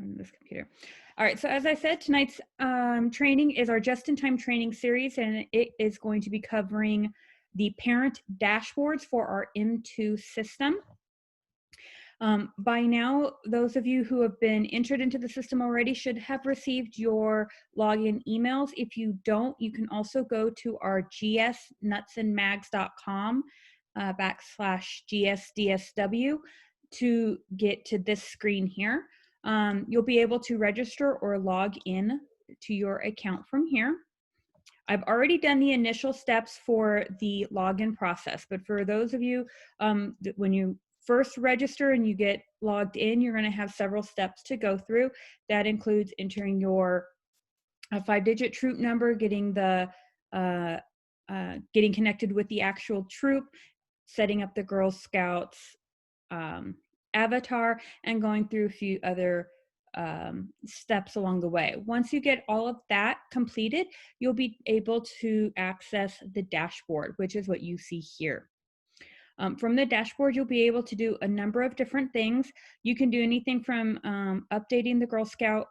on this computer. All right, so as I said, tonight's training is our just-in-time training series, and it is going to be covering the parent dashboards for our M2 system. By now, those of you who have been entered into the system already should have received your login emails. If you don't, you can also go to our gsnutsandmags.com /GSDSW to get to this screen here. You'll be able to register or log in to your account from here. I've already done the initial steps for the login process, but for those of you, when you first register and you get logged in, you're going to have several steps to go through. That includes entering your 5-digit troop number, getting the getting connected with the actual troop, setting up the Girl Scouts avatar, and going through a few other steps along the way. Once you get all of that completed, you'll be able to access the dashboard, which is what you see here. From the dashboard, you'll be able to do a number of different things. You can do anything from updating the Girl Scout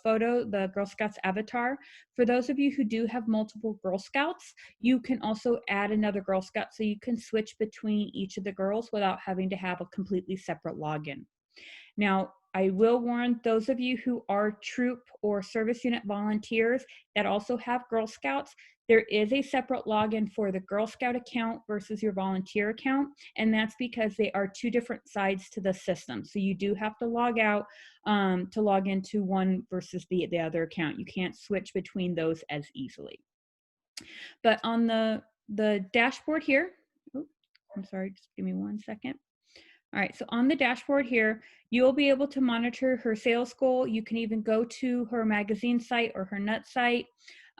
photo, the Girl Scouts avatar. For those of you who do have multiple Girl Scouts, you can also add another Girl Scout, so you can switch between each of the girls without having to have a completely separate login. Now, I will warn those of you who are troop or service unit volunteers that also have Girl Scouts, there is a separate login for the Girl Scout account versus your volunteer account, and that's because they are two different sides to the system. So you do have to log out to log into one versus the other account. You can't switch between those as easily. But on the dashboard here, I'm sorry, just give me 1 second. All right, so on the dashboard here, you'll be able to monitor her sales goal. You can even go to her magazine site or her nut site,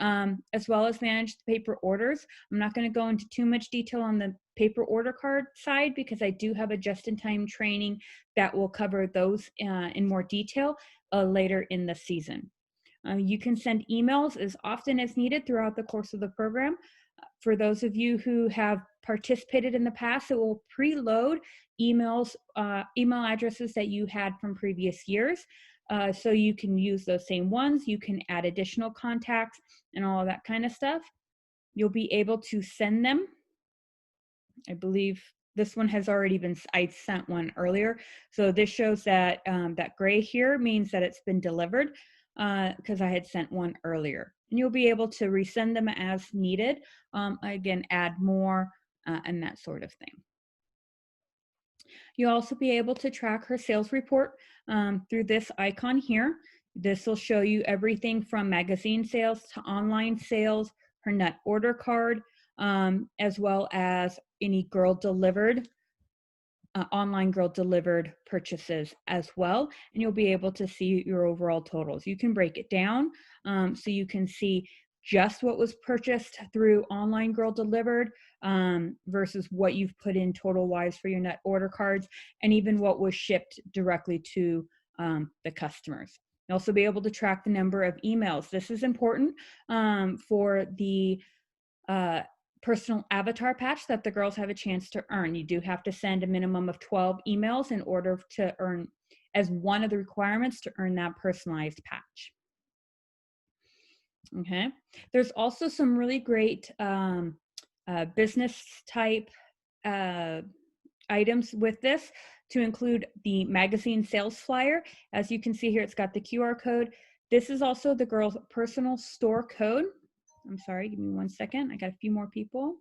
as well as manage the paper orders. I'm not going to go into too much detail on the paper order card side because I do have a just-in-time training that will cover those in more detail later in the season. You can send emails as often as needed throughout the course of the program. For those of you who have participated in the past, it will preload emails, email addresses that you had from previous years. So you can use those same ones. You can add additional contacts and all of that kind of stuff. You'll be able to send them. I believe this one has already been, I sent one earlier. So this shows that that gray here means that it's been delivered because I had sent one earlier. And you'll be able to resend them as needed. Again, add more and that sort of thing. You'll also be able to track her sales report through this icon here. This will show you everything from magazine sales to online sales, her nut order card, as well as any girl delivered, online girl delivered purchases as well. And you'll be able to see your overall totals. You can break it down so you can see just what was purchased through online girl delivered versus what you've put in total wise for your nut order cards, and even what was shipped directly to the customers. You'll also be able to track the number of emails. This is important for the personal avatar patch that the girls have a chance to earn. You do have to send a minimum of 12 emails in order to earn, as one of the requirements to earn that personalized patch. Okay, there's also some really great business type items with this, to include the magazine sales flyer. As you can see here, it's got the QR code. This is also the girls' personal store code. I'm sorry, give me 1 second. I got a few more people.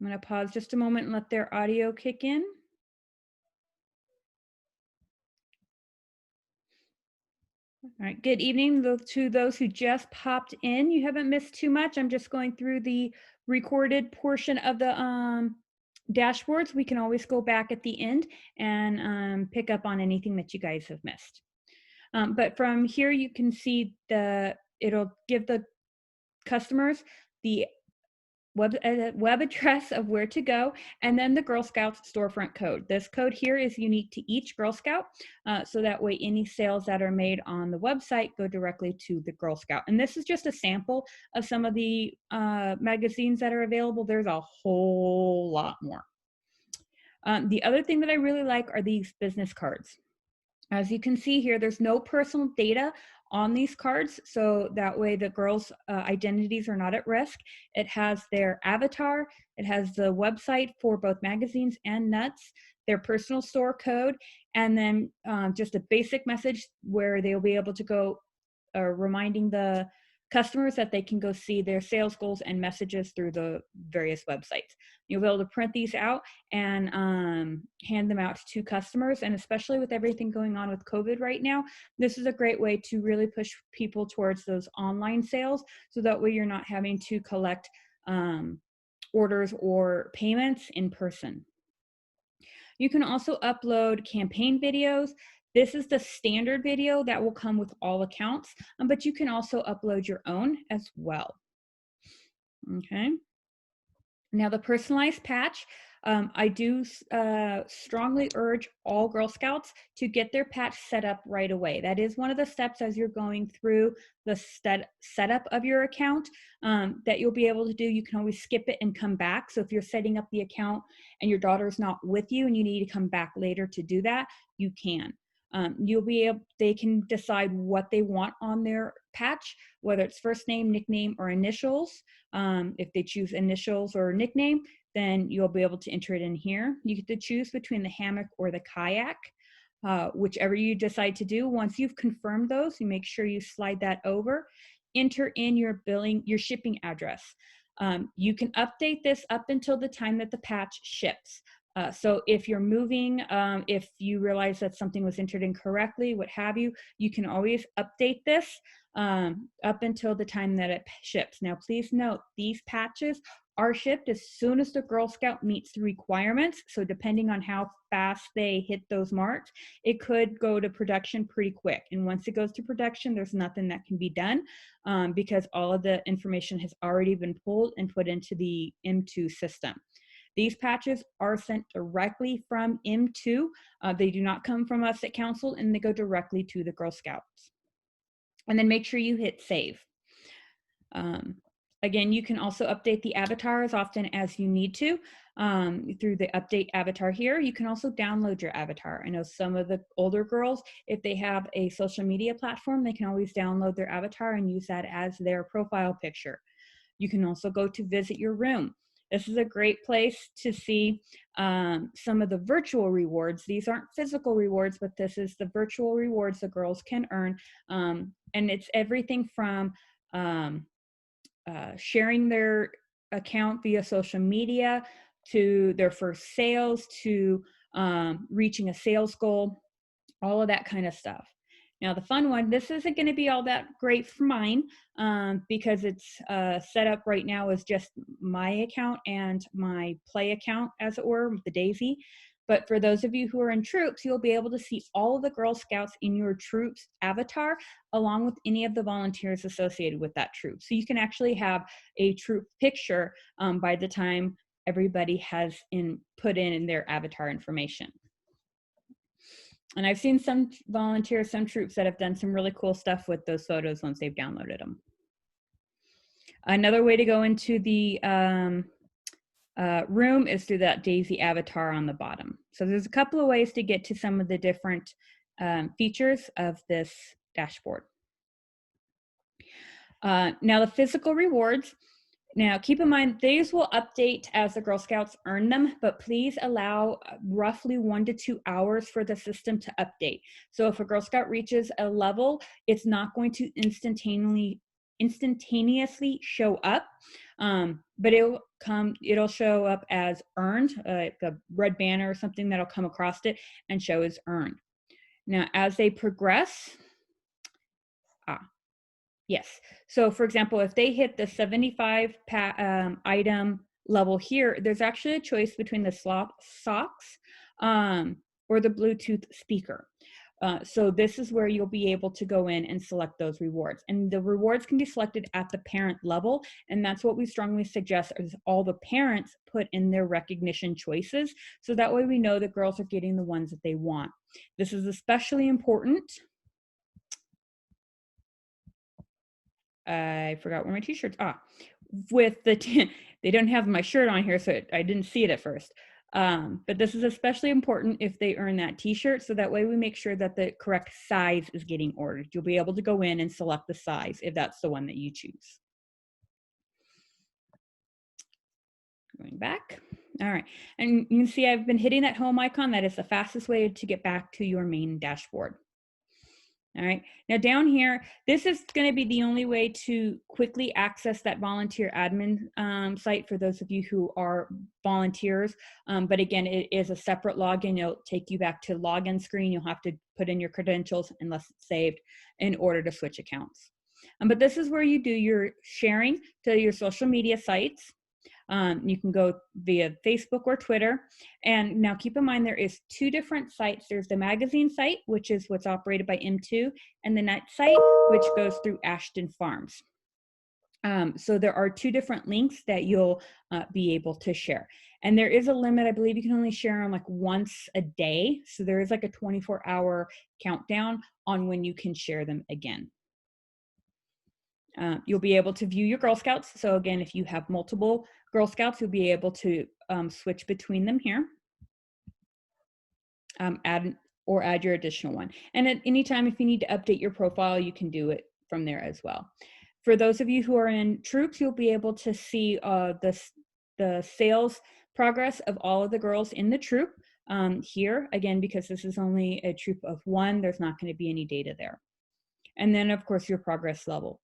I'm going to pause just a moment and let their audio kick in. All right, good evening to those who just popped in. You haven't missed too much. I'm just going through the recorded portion of the dashboards. We can always go back at the end and pick up on anything that you guys have missed. But from here, you can see it'll give the customers the web address of where to go, and then the Girl Scouts storefront code. This code here is unique to each Girl Scout, so that way any sales that are made on the website go directly to the Girl Scout. And this is just a sample of some of the magazines that are available. There's a whole lot more. The other thing that I really like are these business cards. As you can see here, there's no personal data on these cards, so that way the girls' identities are not at risk. It has their avatar, it has the website for both magazines and nuts, their personal store code, and then just a basic message where they'll be able to go reminding the customers that they can go see their sales goals and messages through the various websites. You'll be able to print these out and hand them out to customers. And especially with everything going on with COVID right now, this is a great way to really push people towards those online sales. So that way you're not having to collect orders or payments in person. You can also upload campaign videos. This is the standard video that will come with all accounts, but you can also upload your own as well. Okay. Now the personalized patch, I do strongly urge all Girl Scouts to get their patch set up right away. That is one of the steps as you're going through the setup of your account that you'll be able to do. You can always skip it and come back. So if you're setting up the account and your daughter's not with you and you need to come back later to do that, you can. They can decide what they want on their patch, whether it's first name, nickname, or initials. If they choose initials or nickname, then you'll be able to enter it in here. You get to choose between the hammock or the kayak, whichever you decide to do. Once you've confirmed those, you make sure you slide that over, enter in your shipping address. You can update this up until the time that the patch ships. So if you're moving, if you realize that something was entered incorrectly, what have you, you can always update this up until the time that it ships. Now, please note, these patches are shipped as soon as the Girl Scout meets the requirements. So depending on how fast they hit those marks, it could go to production pretty quick. And once it goes to production, there's nothing that can be done because all of the information has already been pulled and put into the M2 system. These patches are sent directly from M2. They do not come from us at Council, and they go directly to the Girl Scouts. And then make sure you hit save. Again, you can also update the avatar as often as you need to through the update avatar here. You can also download your avatar. I know some of the older girls, if they have a social media platform, they can always download their avatar and use that as their profile picture. You can also go to visit your room. This is a great place to see some of the virtual rewards. These aren't physical rewards, but this is the virtual rewards the girls can earn. And it's everything from sharing their account via social media to their first sales to reaching a sales goal, all of that kind of stuff. Now the fun one, this isn't going to be all that great for mine because it's set up right now as just my account and my play account, as it were, with the Daisy. But for those of you who are in troops, you'll be able to see all of the Girl Scouts in your troops avatar, along with any of the volunteers associated with that troop. So you can actually have a troop picture by the time everybody has put in their avatar information. And I've seen some volunteers, some troops that have done some really cool stuff with those photos once they've downloaded them. Another way to go into the room is through that Daisy avatar on the bottom. So there's a couple of ways to get to some of the different features of this dashboard. Now the physical rewards. Now, keep in mind, these will update as the Girl Scouts earn them, but please allow roughly 1 to 2 hours for the system to update. So if a Girl Scout reaches a level, it's not going to instantaneously show up, but it'll show up as earned, like a red banner or something that'll come across it and show as earned. Now, as they progress, yes. So for example, if they hit the 75 item level here, there's actually a choice between the socks or the Bluetooth speaker. So this is where you'll be able to go in and select those rewards. And the rewards can be selected at the parent level. And that's what we strongly suggest is all the parents put in their recognition choices. So that way we know the girls are getting the ones that they want. This is especially important. I forgot where my t-shirts, with the, they don't have my shirt on here, so I didn't see it at first. But this is especially important if they earn that t-shirt, so that way we make sure that the correct size is getting ordered. You'll be able to go in and select the size if that's the one that you choose. Going back. All right, and you can see I've been hitting that home icon. That is the fastest way to get back to your main dashboard. All right, now down here, this is going to be the only way to quickly access that volunteer admin site for those of you who are volunteers. But again, it is a separate login. It'll take you back to login screen. You'll have to put in your credentials unless it's saved in order to switch accounts. But this is where you do your sharing to your social media sites. You can go via Facebook or Twitter. And now keep in mind, there is two different sites. There's the magazine site, which is what's operated by M2, and the net site, which goes through Ashton Farms. So there are two different links that you'll be able to share. And there is a limit. I believe you can only share them like once a day. So there is like a 24-hour countdown on when you can share them again. You'll be able to view your Girl Scouts. So again, if you have multiple Girl Scouts, you'll be able to switch between them here. Add your additional one. And at any time, if you need to update your profile, you can do it from there as well. For those of you who are in troops, you'll be able to see the sales progress of all of the girls in the troop here. Again, because this is only a troop of one, there's not going to be any data there. And then, of course, your progress level.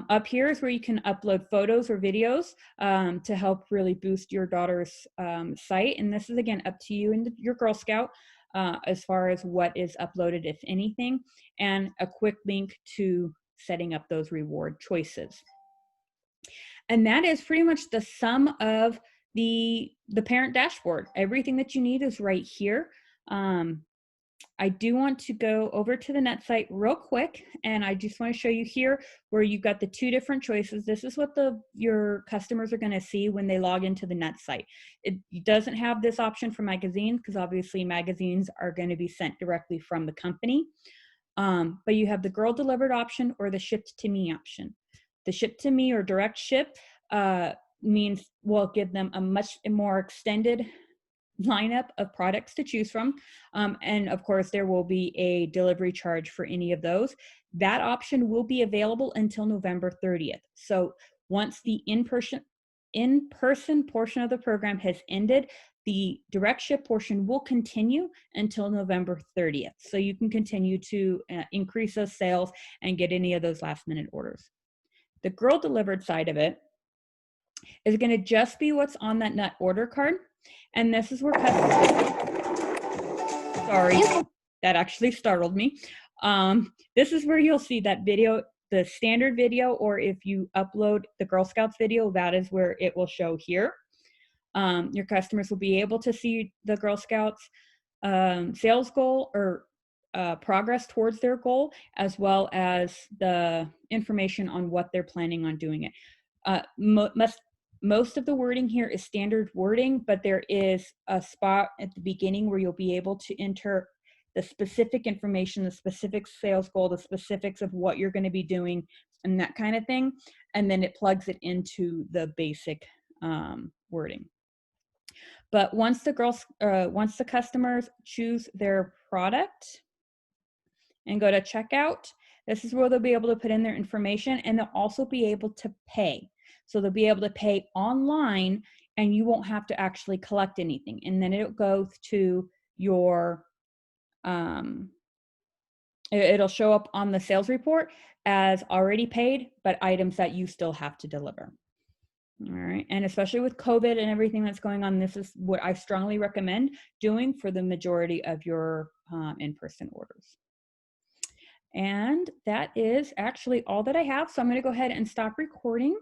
Up here is where you can upload photos or videos to help really boost your daughter's site. And this is, again, up to you and your Girl Scout as far as what is uploaded, if anything, and a quick link to setting up those reward choices. And that is pretty much the sum of the parent dashboard. Everything that you need is right here. I do want to go over to the net site real quick, and I just want to show you here where you've got the two different choices. This is what your customers are going to see when they log into the net site. It doesn't have this option for magazines because obviously magazines are going to be sent directly from the company. But you have the girl delivered option or the shipped to me option. The ship to me or direct ship means we'll give them a much more extended lineup of products to choose from. And of course, there will be a delivery charge for any of those. That option will be available until November 30th. So once the in-person portion of the program has ended, the direct ship portion will continue until November 30th. So you can continue to increase those sales and get any of those last minute orders. The girl delivered side of it is going to just be what's on that nut order card. And this is where sorry, that actually startled me. This is where you'll see that video, the standard video, or if you upload the Girl Scouts video, that is where it will show here. Your customers will be able to see the Girl Scouts sales goal or progress towards their goal, as well as the information on what they're planning on doing it. Most of the wording here is standard wording, but there is a spot at the beginning where you'll be able to enter the specific information, the specific sales goal, the specifics of what you're going to be doing and that kind of thing. And then it plugs it into the basic wording. But once the customers choose their product and go to checkout, this is where they'll be able to put in their information, and they'll also be able to pay. So they'll be able to pay online and you won't have to actually collect anything. And then it'll go to your, it'll show up on the sales report as already paid, but items that you still have to deliver. All right. And especially with COVID and everything that's going on, this is what I strongly recommend doing for the majority of your in-person orders. And that is actually all that I have. So I'm going to go ahead and stop recording.